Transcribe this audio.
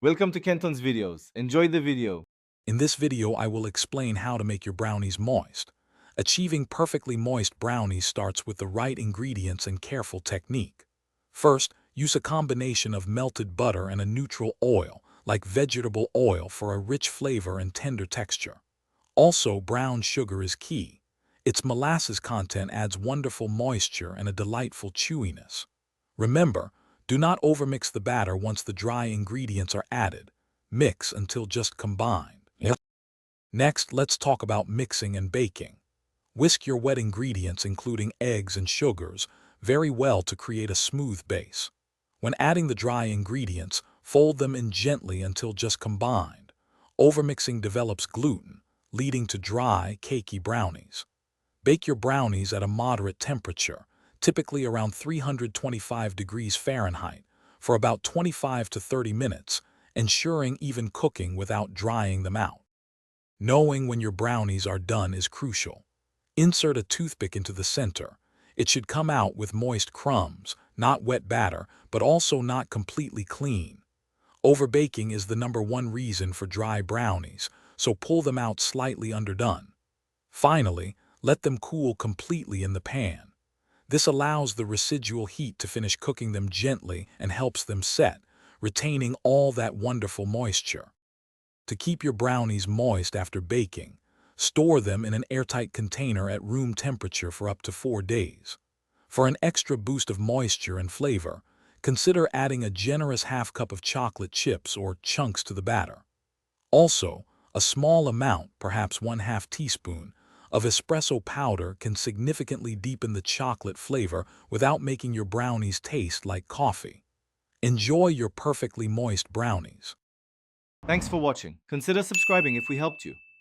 Welcome to Kenton's videos. Enjoy the video. In this video, I will explain how to make your brownies moist. Achieving perfectly moist brownies starts with the right ingredients and careful technique. First, use a combination of melted butter and a neutral oil, like vegetable oil, for a rich flavor and tender texture. Also, brown sugar is key. Its molasses content adds wonderful moisture and a delightful chewiness. Remember, do not overmix the batter once the dry ingredients are added. Mix until just combined. Next, let's talk about mixing and baking. Whisk your wet ingredients, including eggs and sugars, very well to create a smooth base. When adding the dry ingredients, fold them in gently until just combined. Overmixing develops gluten, leading to dry, cakey brownies. Bake your brownies at a moderate temperature, typically around 325 degrees Fahrenheit, for about 25 to 30 minutes, ensuring even cooking without drying them out. Knowing when your brownies are done is crucial. Insert a toothpick into the center. It should come out with moist crumbs, not wet batter, but also not completely clean. Overbaking is the #1 reason for dry brownies, so pull them out slightly underdone. Finally, let them cool completely in the pan. This allows the residual heat to finish cooking them gently and helps them set, retaining all that wonderful moisture. To keep your brownies moist after baking, store them in an airtight container at room temperature for up to 4 days. For an extra boost of moisture and flavor, consider adding a generous half cup of chocolate chips or chunks to the batter. Also, a small amount, perhaps 1/2 teaspoon, of espresso powder can significantly deepen the chocolate flavor without making your brownies taste like coffee. Enjoy your perfectly moist brownies. Thanks for watching. Consider subscribing if we helped you.